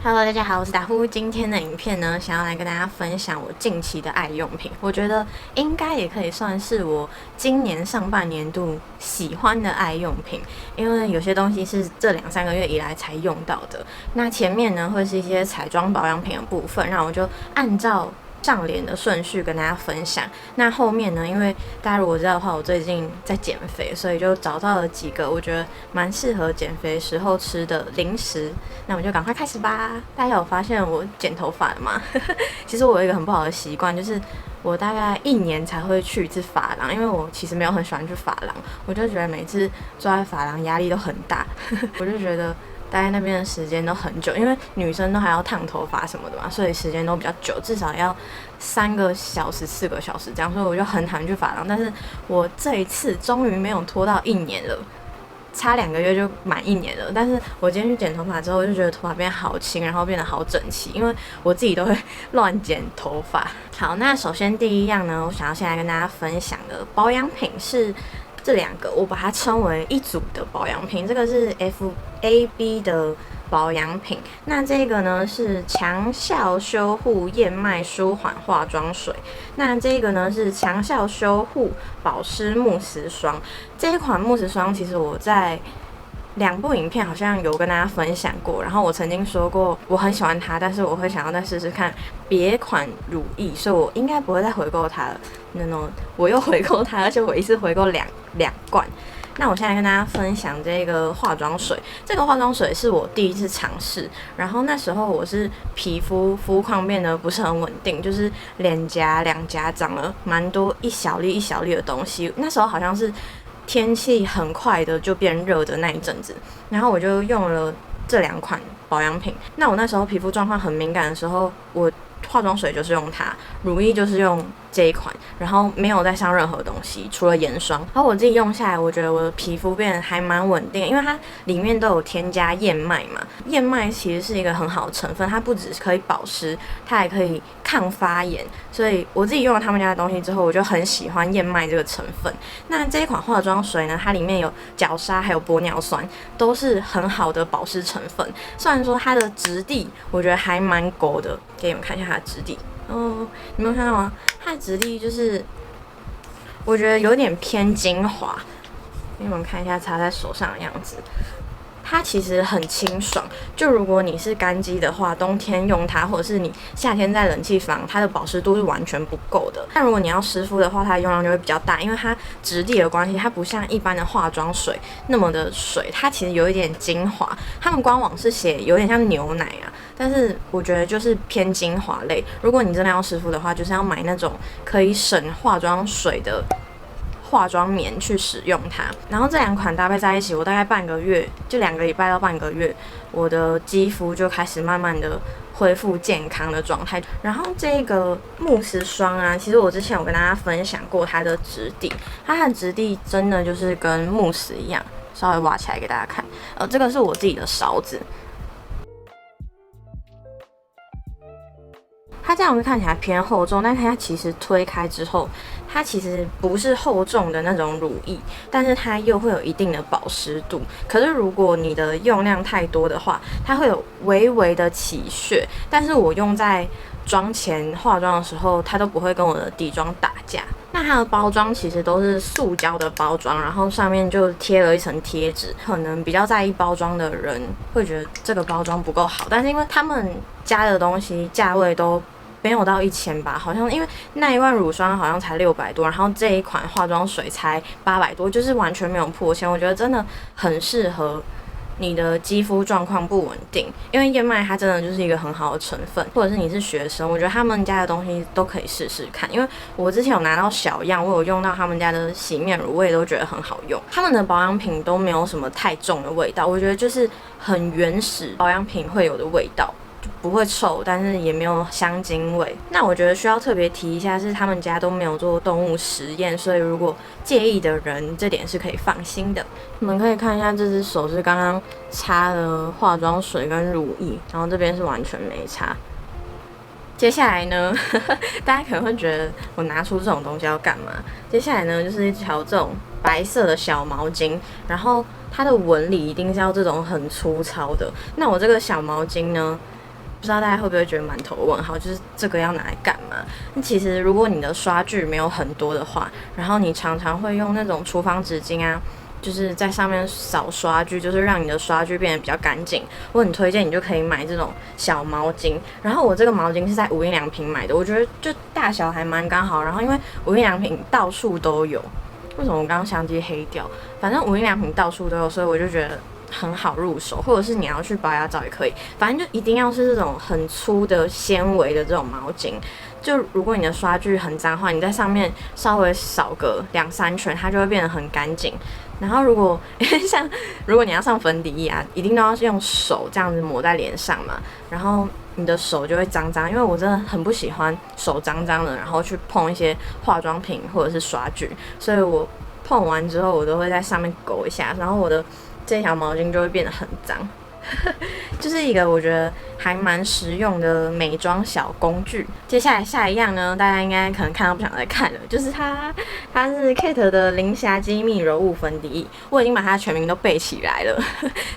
Hello，大家好，我是达呼。今天的影片呢，想要来跟大家分享我近期的爱用品。我觉得应该也可以算是我今年上半年度喜欢的爱用品，因为有些东西是这2-3个月以来才用到的。那前面呢会是一些彩妆保养品的部分，那我就按照上脸的顺序跟大家分享。那后面呢，因为大家如果知道的话，我最近在减肥，所以就找到了几个我觉得蛮适合减肥时候吃的零食。那我们就赶快开始吧。大家有发现我剪头发了吗？其实我有一个很不好的习惯，就是我大概1年才会去一次发廊，因为我其实没有很喜欢去发廊，我就觉得每次坐在发廊压力都很大，我就觉得待在那边的时间都很久，因为女生都还要烫头发什么的嘛，所以时间都比较久，至少要3个小时、4个小时这样，所以我就很讨厌去发廊。但是我这一次终于没有拖到1年了，差2个月就满1年了。但是我今天去剪头发之后，我就觉得头发变好轻，然后变得好整齐，因为我自己都会乱剪头发。好，那首先第一样呢，我想要先来跟大家分享的保养品是这2个，我把它称为一组的保养品。这个是 FAB 的保养品，那这个呢是强效修护燕麦舒缓化妆水，那这个呢是强效修护保湿慕斯霜。这一款慕斯霜其实我在2部影片好像有跟大家分享过，然后我曾经说过我很喜欢它，但是我会想要再试试看别款乳液，所以我应该不会再回购它了。我又回购它，而且我一次回购两罐。那我现在跟大家分享这个化妆水，这个化妆水是我第一次尝试，然后那时候我是皮肤肤况变得不是很稳定，就是脸颊2颊长了蛮多一小粒一小粒的东西，那时候好像是天气很快的就变热的那一阵子，然后我就用了这2款保养品。那我那时候皮肤状况很敏感的时候，我化妆水就是用它，乳液就是用这一款，然后没有再上任何东西，除了眼霜。然后我自己用下来，我觉得我的皮肤变得还蛮稳定，因为它里面都有添加燕麦嘛。燕麦其实是一个很好的成分，它不只可以保湿，它还可以抗发炎。所以我自己用了他们家的东西之后，我就很喜欢燕麦这个成分。那这一款化妆水呢，它里面有角鲨还有玻尿酸，都是很好的保湿成分。虽然说它的质地我觉得还蛮勾的，给你们看一下它的质地。你们有看到吗？它的质地就是我觉得有点偏精华，给你们看一下擦在手上的样子。它其实很清爽，就如果你是干肌的话，冬天用它，或者是你夏天在冷气房，它的保湿度是完全不够的。但如果你要湿敷的话，它的用量就会比较大，因为它质地的关系，它不像一般的化妆水那么的水，它其实有一点精华。他们官网是写有点像牛奶啊，但是我觉得就是偏精华类。如果你真的要湿敷的话，就是要买那种可以省化妆水的化妆棉去使用它，然后这2款搭配在一起，我大概半个月，就2个礼拜到半个月，我的肌肤就开始慢慢的恢复健康的状态。然后这个慕斯霜啊，其实我之前有跟大家分享过它的质地，它的质地真的就是跟慕斯一样，稍微挖起来给大家看。这个是我自己的勺子。它这样子看起来偏厚重，但它其实推开之后，它其实不是厚重的那种乳液，但是它又会有一定的保湿度。可是如果你的用量太多的话，它会有微微的起屑。但是我用在妆前化妆的时候，它都不会跟我的底妆打架。那它的包装其实都是塑胶的包装，然后上面就贴了一层贴纸。可能比较在意包装的人会觉得这个包装不够好，但是因为他们家的东西价位都没有到1000吧，好像因为那一罐乳霜好像才600多，然后这一款化妆水才800多，就是完全没有破千。我觉得真的很适合你的肌肤状况不稳定，因为燕麦它真的就是一个很好的成分，或者是你是学生，我觉得他们家的东西都可以试试看。因为我之前有拿到小样，我有用到他们家的洗面乳，我也都觉得很好用。他们的保养品都没有什么太重的味道，我觉得就是很原始保养品会有的味道。不会臭，但是也没有香精味。那我觉得需要特别提一下，是他们家都没有做动物实验，所以如果介意的人，这点是可以放心的。你们可以看一下，这只手是刚刚擦了化妆水跟乳液，然后这边是完全没擦。接下来呢，大家可能会觉得我拿出这种东西要干嘛？接下来呢，就是一条这种白色的小毛巾，然后它的纹理一定是要这种很粗糙的。那我这个小毛巾呢，不知道大家会不会觉得满头问号，就是这个要拿来干嘛？那其实如果你的刷具没有很多的话，然后你常常会用那种厨房纸巾啊，就是在上面扫刷具，就是让你的刷具变得比较干净。我很推荐你就可以买这种小毛巾，然后我这个毛巾是在无印良品买的，我觉得就大小还蛮刚好，然后因为无印良品到处都有。为什么我刚刚相机黑掉？反正无印良品到处都有，所以我就觉得很好入手，或者是你要去保养皂也可以，反正就一定要是这种很粗的纤维的这种毛巾。就如果你的刷具很脏的话，你在上面稍微扫个2-3圈，它就会变得很干净。然后如果你要上粉底液啊，一定都要用手这样子抹在脸上嘛，然后你的手就会脏脏，因为我真的很不喜欢手脏脏的，然后去碰一些化妆品或者是刷具，所以我碰完之后我都会在上面勾一下，然后我的这条毛巾就会变得很脏。就是一个我觉得还蛮实用的美妆小工具。接下来下一样呢，大家应该可能看到不想再看了，就是它是 Kate 的零瑕机密柔雾粉底液，我已经把它全名都背起来了。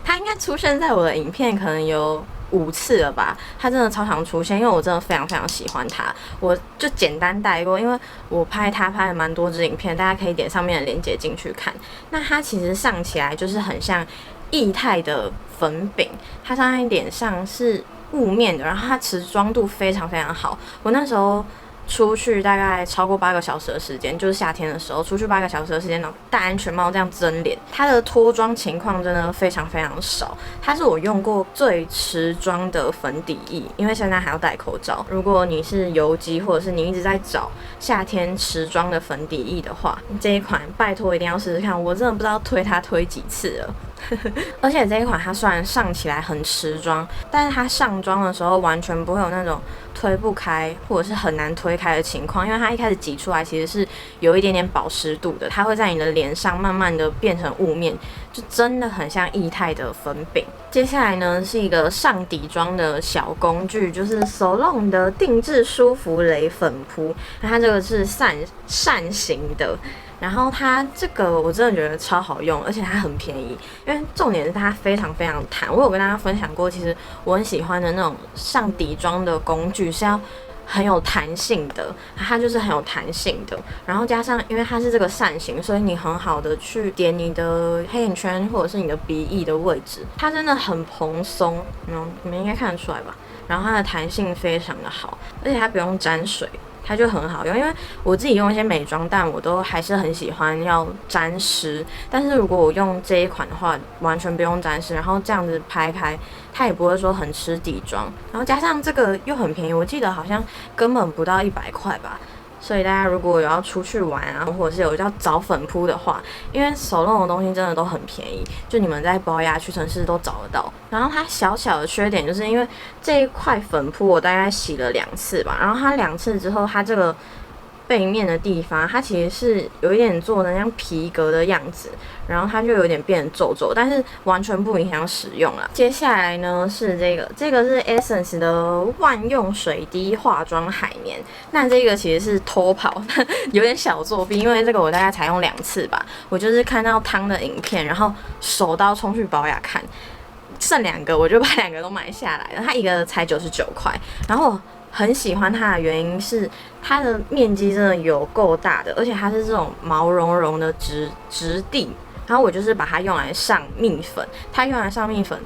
它应该出现在我的影片可能有5次了吧，它真的超常出现，因为我真的非常非常喜欢它，我就简单带过，因为我拍它拍了蛮多支影片，大家可以点上面的链接进去看。那它其实上起来就是很像液态的粉饼，它上在脸上是雾面的，然后它持妆度非常非常好。我那时候出去大概超过8个小时的时间，就是夏天的时候出去8个小时的时间，戴安全帽这样蒸脸，它的脱妆情况真的非常非常少。它是我用过最持妆的粉底液，因为现在还要戴口罩。如果你是油肌或者是你一直在找夏天持妆的粉底液的话，这一款拜托一定要试试看，我真的不知道推它推几次了。而且这一款它虽然上起来很持妆，但是它上妆的时候完全不会有那种推不开或者是很难推开的情况，因为它一开始挤出来其实是有一点点保湿度的，它会在你的脸上慢慢的变成雾面，就真的很像液态的粉饼。接下来呢是一个上底妆的小工具，就是 Solon 的定制舒芙蕾粉扑，那它这个是扇形的。然后它这个我真的觉得超好用，而且它很便宜，因为重点是它非常非常弹。我有跟大家分享过，其实我很喜欢的那种上底妆的工具是要很有弹性的，它就是很有弹性的。然后加上因为它是这个扇形，所以你很好的去点你的黑眼圈或者是你的鼻翼的位置，它真的很蓬松，你们应该看得出来吧？然后它的弹性非常的好，而且它不用沾水。它就很好用，因为我自己用一些美妆蛋，我都还是很喜欢要沾湿。但是如果我用这一款的话，完全不用沾湿，然后这样子拍开，它也不会说很吃底妆。然后加上这个又很便宜，我记得好像根本不到100块吧。所以大家如果有要出去玩啊，或者是有要找粉扑的话，因为手弄的东西真的都很便宜，就你们在宝雅屈臣氏都找得到。然后它小小的缺点就是因为这一块粉扑我大概洗了2次吧，然后它2次之后，它这个背面的地方，它其实是有一点做的像皮革的样子，然后它就有点变皱皱，但是完全不影响使用啦。接下来呢是这个是 Essence 的万用水滴化妆海绵，那这个其实是偷跑，有点小作弊，因为这个我大概才用2次吧，我就是看到汤的影片，然后手刀冲去宝雅看。剩2个，我就把2个都买下来了。它一个才99块，然后我很喜欢它的原因是它的面积真的有够大的，而且它是这种毛茸茸的质地。然后我就是把它用来上蜜粉，它用来上蜜粉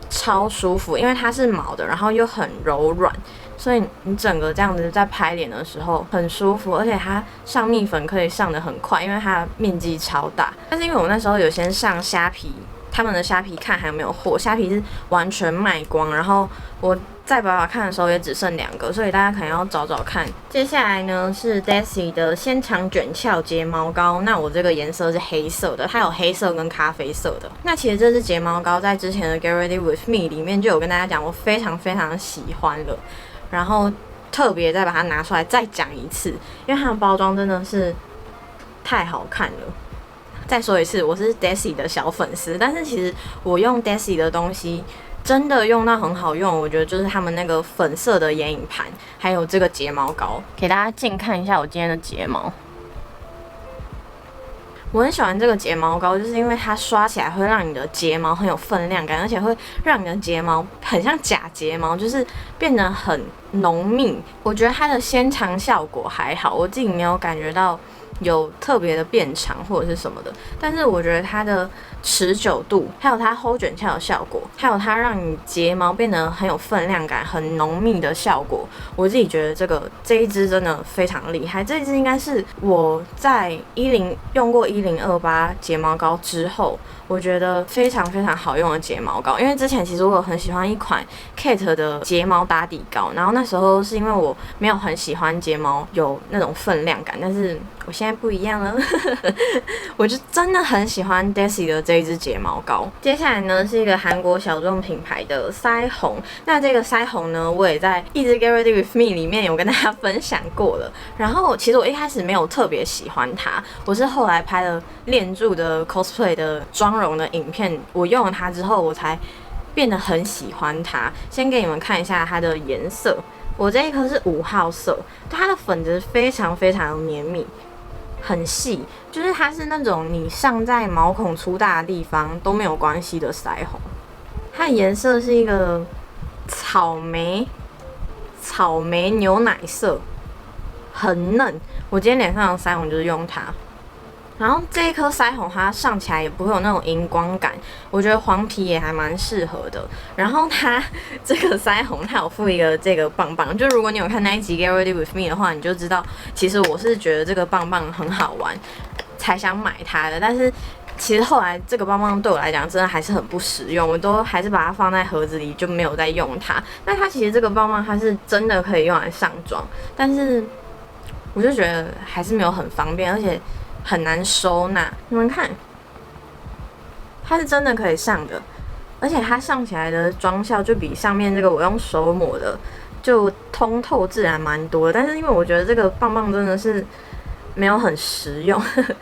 超舒服，因为它是毛的，然后又很柔软，所以你整个这样子在拍脸的时候很舒服，而且它上蜜粉可以上得很快，因为它的面积超大。但是因为我那时候有先上虾皮。他们的虾皮看还有没有货，虾皮是完全卖光，然后我在宝雅看的时候也只剩2个，所以大家可能要找找看。接下来呢是 Desi 的纤长卷翘睫毛膏，那我这个颜色是黑色的，它有黑色跟咖啡色的。那其实这支睫毛膏在之前的 Get Ready With Me 里面就有跟大家讲，我非常非常喜欢了，然后特别再把它拿出来再讲一次，因为它的包装真的是太好看了。再说一次，我是 Desi 的小粉丝，但是其实我用 Desi 的东西真的用到很好用，我觉得就是他们那个粉色的眼影盘，还有这个睫毛膏。给大家近看一下我今天的睫毛，我很喜欢这个睫毛膏，就是因为它刷起来会让你的睫毛很有分量感，而且会让你的睫毛很像假睫毛，就是变得很浓密。我觉得它的纤长效果还好，我自己没有感觉到有特别的变长或者是什么的，但是我觉得它的持久度，还有它 hold 卷翘的效果，还有它让你睫毛变得很有分量感、很浓密的效果，我自己觉得这一支真的非常厉害。这一支应该是我在用过1028睫毛膏之后，我觉得非常非常好用的睫毛膏。因为之前其实我很喜欢一款 Kate 的睫毛打底膏，然后那时候是因为我没有很喜欢睫毛有那种分量感，但是我现在不一样了，我就真的很喜欢 Desi 的这一支睫毛膏。接下来呢是一个韩国小众品牌的腮红，那这个腮红呢，我也在一支 Get Ready With Me 里面有跟大家分享过了。然后其实我一开始没有特别喜欢它，我是后来拍了恋柱的 cosplay 的妆容的影片，我用了它之后，我才变得很喜欢它。先给你们看一下它的颜色，我这一颗是5号色，它的粉质非常非常绵密。很细，就是它是那种你上在毛孔粗大的地方都没有关系的腮红。它的颜色是一个草莓牛奶色，很嫩。我今天脸上的腮红就是用它。然后这一颗腮红它上起来也不会有那种荧光感，我觉得黄皮也还蛮适合的。然后它这个腮红它有附一个这个棒棒，就如果你有看那一集 Get Ready With Me 的话，你就知道其实我是觉得这个棒棒很好玩，才想买它的。但是其实后来这个棒棒对我来讲真的还是很不实用，我都还是把它放在盒子里就没有再用它。那它其实这个棒棒它是真的可以用来上妆，但是我就觉得还是没有很方便，而且很难收纳。你们看，它是真的可以上的，而且它上起来的妆效就比上面这个我用手抹的就通透自然蛮多的。但是因为我觉得这个棒棒真的是没有很实用。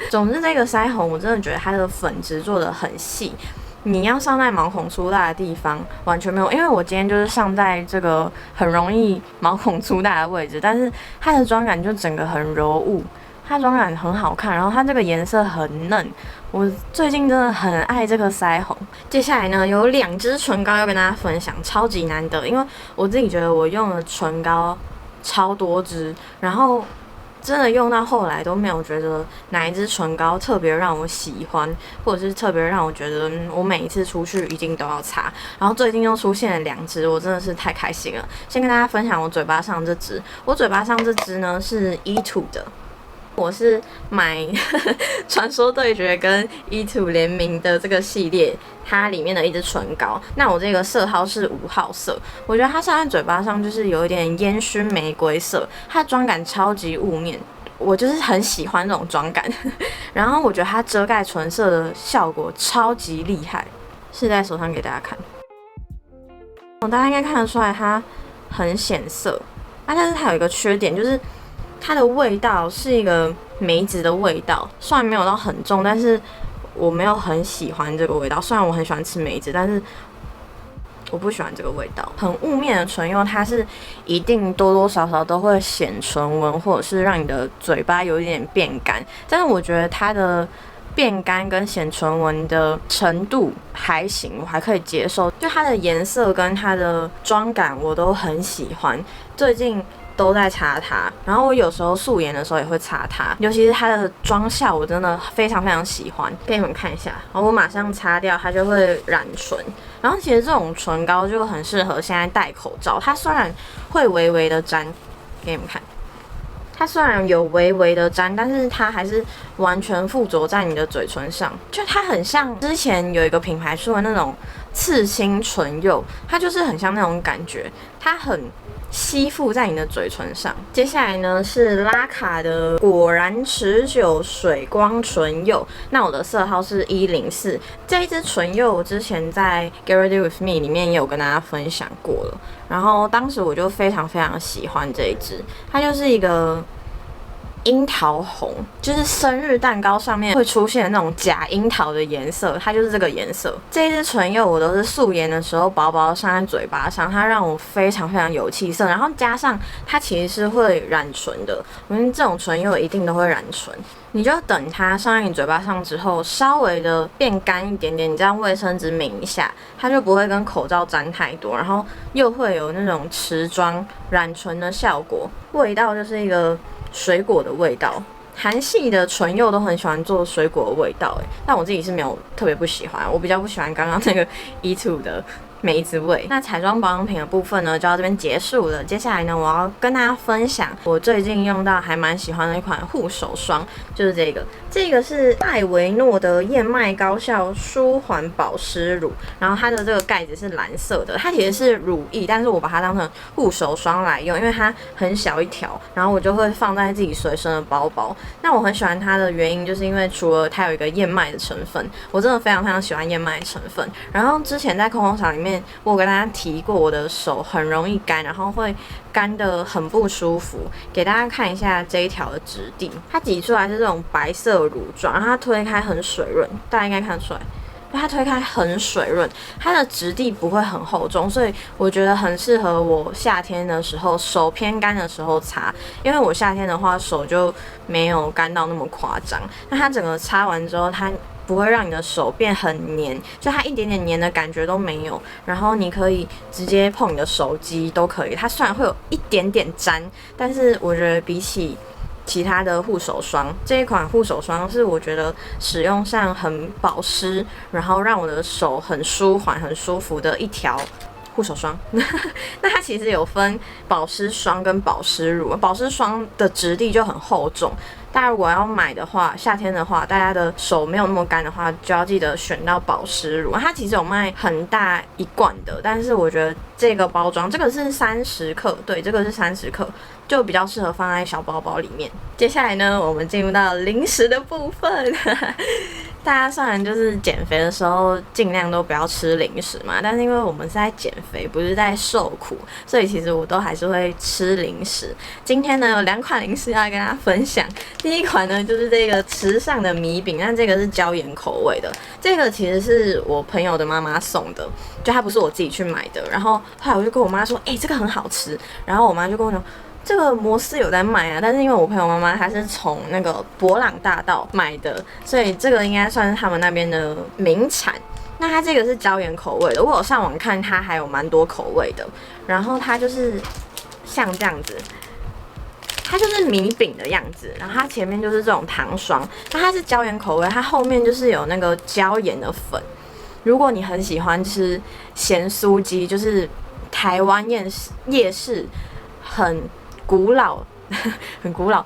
总之这个腮红我真的觉得它的粉质做得很细，你要上在毛孔粗大的地方完全没有，因为我今天就是上在这个很容易毛孔粗大的位置，但是它的妆感就整个很柔雾。它妆感很好看，然后它这个颜色很嫩，我最近真的很爱这个腮红。接下来呢，有2支唇膏要跟大家分享，超级难得，因为我自己觉得我用的唇膏超多支，然后真的用到后来都没有觉得哪一支唇膏特别让我喜欢，或者是特别让我觉得我每一次出去一定都要擦。然后最近又出现了2支，我真的是太开心了。先跟大家分享我嘴巴上这支，我嘴巴上这支呢是E2的。我是买传说对决跟E2联名的这个系列，它里面的一支唇膏。那我这个色号是5号色，我觉得它上在嘴巴上就是有一点烟熏玫瑰色，它的妆感超级雾面，我就是很喜欢这种妆感。然后我觉得它遮盖唇色的效果超级厉害，试在手上给大家看。大家应该看得出来它很显色，但是它有一个缺点就是。它的味道是一个梅子的味道，虽然没有到很重，但是我没有很喜欢这个味道。虽然我很喜欢吃梅子，但是我不喜欢这个味道。很雾面的唇釉，它是一定多多少少都会显唇纹，或者是让你的嘴巴有一点变干。但是我觉得它的变干跟显唇纹的程度还行，我还可以接受。就它的颜色跟它的妆感我都很喜欢。最近都在擦它，然后我有时候素颜的时候也会擦它，尤其是它的妆效，我真的非常非常喜欢。给你们看一下，然后我马上擦掉，它就会染唇。然后其实这种唇膏就很适合现在戴口罩，它虽然会微微的沾，给你们看，它虽然有微微的沾，但是它还是完全附着在你的嘴唇上，就它很像之前有一个品牌出的那种刺青唇釉，它就是很像那种感觉，它很吸附在你的嘴唇上。接下来呢是拉卡的果然持久水光唇釉，那我的色号是104。这一支唇釉我之前在 Get Ready With Me 里面也有跟大家分享过了，然后当时我就非常非常喜欢这一支，它就是一个樱桃红，就是生日蛋糕上面会出现那种假樱桃的颜色，它就是这个颜色。这一支唇釉我都是素颜的时候薄薄上在嘴巴上，它让我非常非常有气色，然后加上它其实是会染唇的，我们这种唇釉一定都会染唇。你就等它上在你嘴巴上之后，稍微的变干一点点，你这样卫生纸抿一下，它就不会跟口罩沾太多，然后又会有那种持妆染唇的效果，味道就是一个水果的味道。韩系的唇釉都很喜欢做水果的味道，但我自己是没有特别不喜欢，我比较不喜欢刚刚那个E2的梅子味。那彩妆保养品的部分呢，就到这边结束了。接下来呢，我要跟大家分享我最近用到还蛮喜欢的一款护手霜，就是这个。这个是艾维诺的燕麦高效舒缓保湿乳，然后它的这个盖子是蓝色的，它其实是乳液，但是我把它当成护手霜来用，因为它很小一条，然后我就会放在自己随身的包包。那我很喜欢它的原因，就是因为除了它有一个燕麦的成分，我真的非常非常喜欢燕麦的成分。然后之前在空空场里面，我有跟大家提过，我的手很容易干，然后会干得很不舒服。给大家看一下这一条的质地，它挤出来是这种白色乳状，然后它推开很水润，大家应该看得出来。它推开很水润，它的质地不会很厚重，所以我觉得很适合我夏天的时候手偏干的时候擦。因为我夏天的话手就没有干到那么夸张，那它整个擦完之后，它不会让你的手变很黏，就它一点点黏的感觉都没有。然后你可以直接碰你的手机都可以，它虽然会有一点点粘，但是我觉得比起其他的护手霜，这一款护手霜是我觉得使用上很保湿，然后让我的手很舒缓、很舒服的一条护手霜。那它其实有分保湿霜跟保湿乳，保湿霜的质地就很厚重。大家如果要买的话，夏天的话，大家的手没有那么干的话，就要记得选到保湿乳。它其实有卖很大一罐的，但是我觉得这个包装，这个是30克，对，这个是30克，就比较适合放在小包包里面。接下来呢，我们进入到零食的部分。大家虽然就是减肥的时候尽量都不要吃零食嘛，但是因为我们是在减肥，不是在受苦，所以其实我都还是会吃零食。今天呢，有2款零食要跟大家分享。第一款呢就是这个池上的米饼，那这个是椒盐口味的，这个其实是我朋友的妈妈送的，就它不是我自己去买的。然后后来我就跟我妈说，这个很好吃，然后我妈就跟我说，这个摩斯有在卖啊，但是因为我朋友妈妈她是从那个博朗大道买的，所以这个应该算是他们那边的名产。那它这个是椒盐口味的，我有上网看它还有蛮多口味的，然后它就是像这样子，它就是米饼的样子，然后它前面就是这种糖霜，那它是椒盐口味，它后面就是有那个椒盐的粉。如果你很喜欢吃咸酥鸡，就是台湾夜市很古老很古老，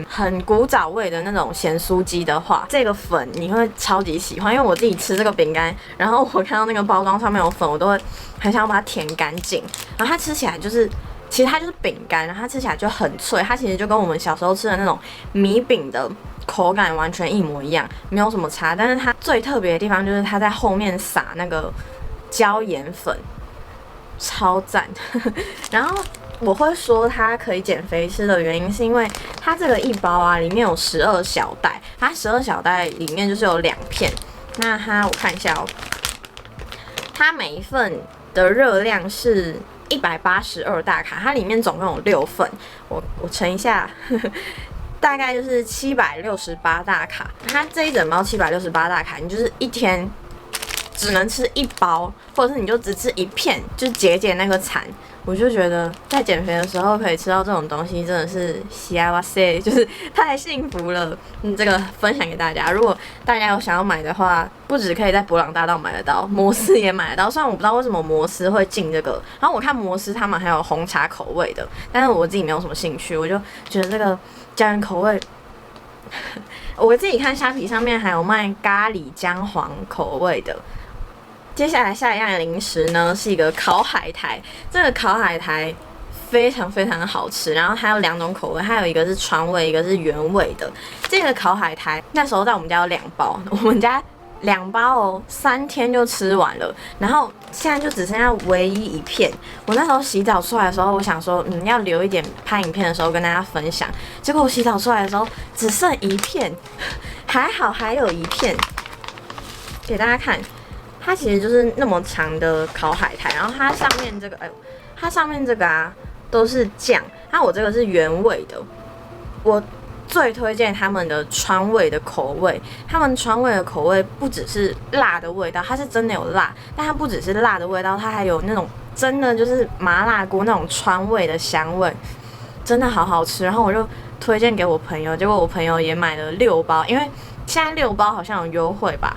很古早味的那种咸酥鸡的话，这个粉你会超级喜欢。因为我自己吃这个饼干，然后我看到那个包装上面有粉，我都会很想要把它舔干净。然后它吃起来就是，其实它就是饼干，然后它吃起来就很脆，它其实就跟我们小时候吃的那种米饼的口感完全一模一样，没有什么差。但是它最特别的地方就是它在后面撒那个椒盐粉，超赞。然后我会说它可以减肥吃的原因，是因为它这个一包啊，里面有12小袋，它12小袋里面就是有2片。那我看一下哦，它每一份的热量是182大卡，它里面总共有6份，我乘一下。大概就是768大卡，它这一整包768大卡，你就是一天只能吃1包，或者是你就只吃1片，就解那个馋。我就觉得在减肥的时候可以吃到这种东西，真的是幸せ，就是太幸福了。这个分享给大家，如果大家有想要买的话，不只可以在博朗大道买得到，摩斯也买得到。虽然我不知道为什么摩斯会进这个，然后我看摩斯他们还有红茶口味的，但是我自己没有什么兴趣，我就觉得这个椒盐口味。我自己看虾皮上面还有卖咖喱姜黄口味的。接下来下一样零食呢是一个烤海苔，这个烤海苔非常非常的好吃，然后它有2种口味，还有一个是川味，一个是原味的。这个烤海苔那时候在我们家有2包，我们家2包哦，3天就吃完了，然后现在就只剩下唯一一片。我那时候洗澡出来的时候，我想说，要留一点拍影片的时候跟大家分享。结果我洗澡出来的时候只剩一片，还好还有一片给大家看。它其实就是那么长的烤海苔，然后它上面这个，它上面这个啊都是酱，那我这个是原味的。我最推荐他们的川味的口味，他们川味的口味不只是辣的味道，它是真的有辣，但它不只是辣的味道，它还有那种真的就是麻辣锅那种川味的香味，真的好好吃。然后我就推荐给我朋友，结果我朋友也买了6包，因为现在6包好像有优惠吧。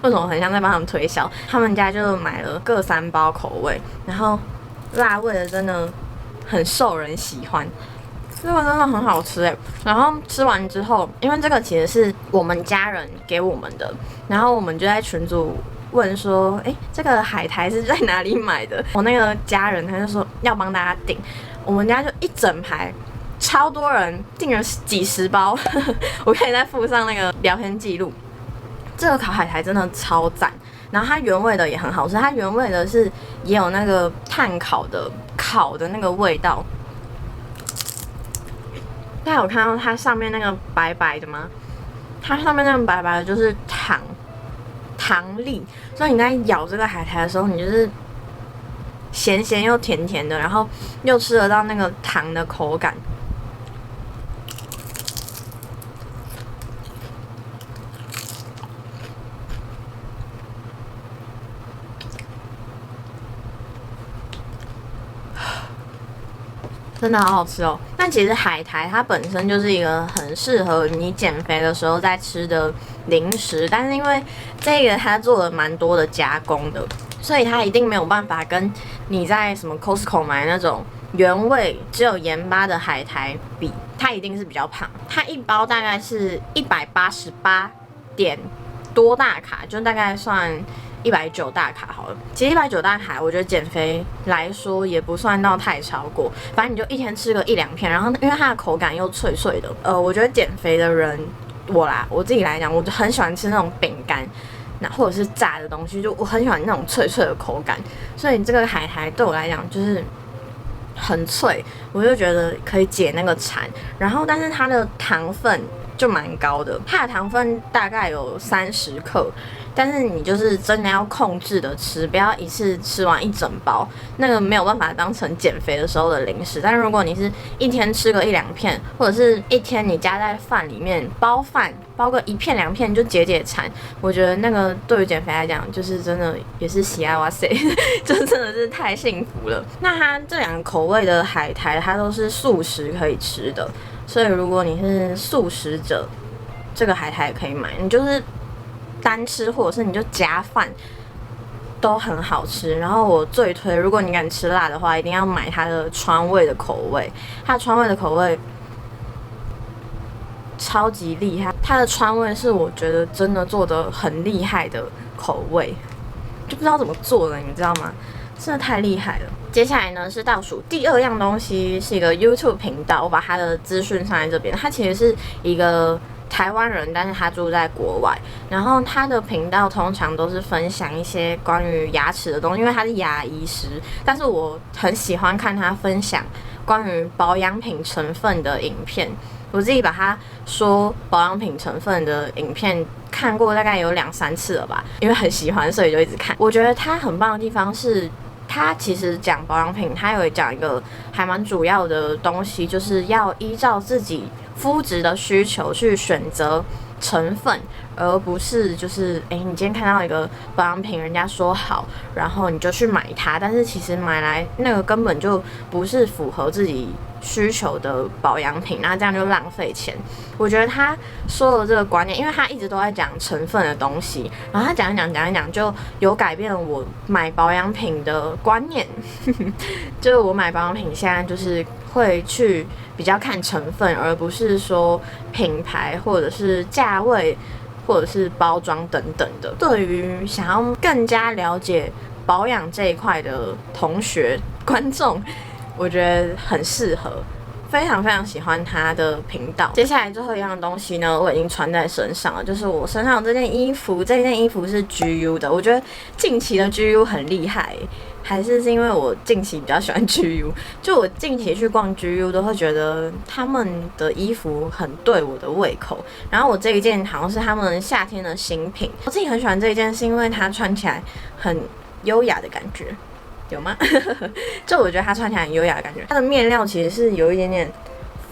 为什么很像在帮他们推销？他们家就买了各3包口味，然后辣味的真的很受人喜欢。这个真的很好吃哎，然后吃完之后，因为这个其实是我们家人给我们的，然后我们就在群组问说，这个海苔是在哪里买的？我那个家人他就说要帮大家订，我们家就一整排，超多人订了几10包，我可以再附上那个聊天记录。这个烤海苔真的超赞，然后它原味的也很好吃，它原味的是也有那个炭烤的那个味道。大家有看到它上面那个白白的吗？它上面那个白白的就是糖粒，所以你在咬这个海苔的时候，你就是咸咸又甜甜的，然后又吃得到那个糖的口感。真的好好吃哦！但其实海苔它本身就是一个很适合你减肥的时候在吃的零食，但是因为这个它做了蛮多的加工的，所以它一定没有办法跟你在什么 Costco 买那种原味只有盐巴的海苔比，它一定是比较胖。它1包大概是188点多大卡，就大概算190大卡好了。其实190大卡，我觉得减肥来说也不算到太超过。反正你就一天吃个1-2片，然后因为它的口感又脆脆的。我觉得减肥的人，我自己来讲，我就很喜欢吃那种饼干，或者是炸的东西，就我很喜欢那种脆脆的口感。所以这个海苔对我来讲就是很脆，我就觉得可以解那个馋。然后，但是它的糖分就蛮高的，它的糖分大概有30克。但是你就是真的要控制的吃，不要一次吃完1整包，那个没有办法当成减肥的时候的零食。但是如果你是一天吃个1-2片，或者是一天你加在饭里面包饭，包个1片2片就解馋，我觉得那个对于减肥来讲，就是真的也是喜爱哇塞，就真的是太幸福了。那它这2个口味的海苔，它都是素食可以吃的，所以如果你是素食者，这个海苔也可以买，你就是单吃，或者是你就夹饭，都很好吃。然后我最推，如果你敢吃辣的话，一定要买它的川味的口味。它的川味的口味超级厉害，它的川味是我觉得真的做得很厉害的口味，就不知道怎么做的，你知道吗？真的太厉害了。接下来呢是倒数第2样东西，是一个 YouTube 频道，我把它的资讯上在这边。它其实是一个台湾人，但是他住在国外，然后他的频道通常都是分享一些关于牙齿的东西，因为他是牙医师。但是我很喜欢看他分享关于保养品成分的影片，我自己把他说保养品成分的影片看过大概有2-3次了吧，因为很喜欢，所以就一直看。我觉得他很棒的地方是，他其实讲保养品，他有讲一个还蛮主要的东西，就是要依照自己肤质的需求去选择成分，而不是就是你今天看到一个保养品，人家说好，然后你就去买它，但是其实买来那个根本就不是符合自己需求的保养品，那这样就浪费钱。我觉得他说的这个观念，因为他一直都在讲成分的东西，然后他讲一讲，就有改变了我买保养品的观念。就是我买保养品现在就是会去比较看成分，而不是说品牌或者是价位或者是包装等等的。对于想要更加了解保养这一块的同学观众，我觉得很适合，非常非常喜欢他的频道。接下来最后一样东西呢，我已经穿在身上了，就是我身上这件衣服。这件衣服是 GU 的，我觉得近期的 GU 很厉害，还是因为我近期比较喜欢 GU。就我近期去逛 GU 都会觉得他们的衣服很对我的胃口。然后我这一件好像是他们夏天的新品，我自己很喜欢这一件，是因为它穿起来很优雅的感觉。有吗？就我觉得它穿起来很优雅的感觉，它的面料其实是有一点点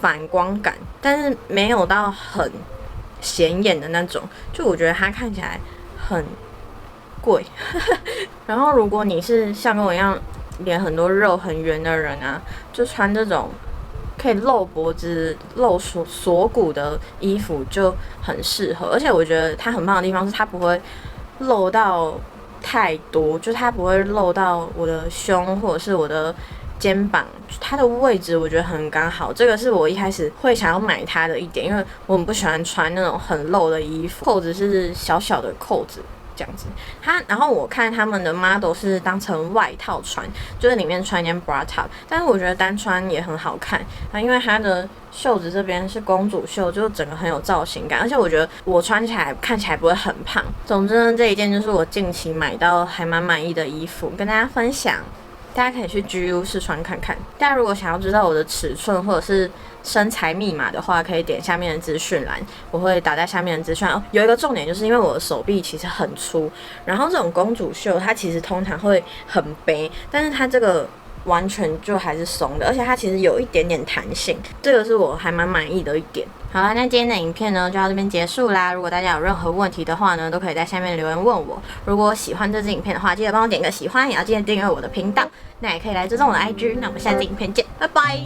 反光感，但是没有到很显眼的那种，就我觉得它看起来很贵。然后如果你是像跟我一样脸很多肉很圆的人啊，就穿这种可以露脖子露锁骨的衣服就很适合。而且我觉得它很棒的地方是它不会露到太多，就它不会露到我的胸或者是我的肩膀，它的位置我觉得很刚好。这个是我一开始会想要买它的一点，因为我很不喜欢穿那种很露的衣服，扣子是小小的扣子这样子。然后我看他们的 model 是当成外套穿，就是里面穿一件 bra top， 但是我觉得单穿也很好看。因为它的袖子这边是公主袖，就整个很有造型感，而且我觉得我穿起来看起来不会很胖。总之呢，这一件就是我近期买到还蛮满意的衣服，跟大家分享。大家可以去 GU 试穿看看。大家如果想要知道我的尺寸或者是身材密码的话，可以点下面的资讯栏，我会打在下面的资讯栏。有一个重点，就是因为我的手臂其实很粗，然后这种公主袖它其实通常会很背，但是它这个完全就还是松的，而且它其实有一点点弹性，这个是我还蛮满意的一点。好啦，那今天的影片呢就到这边结束啦。如果大家有任何问题的话呢，都可以在下面留言问我。如果喜欢这支影片的话，记得帮我点个喜欢，也要记得订阅我的频道。那也可以来追踪我的IG。那我们下支影片见，拜拜。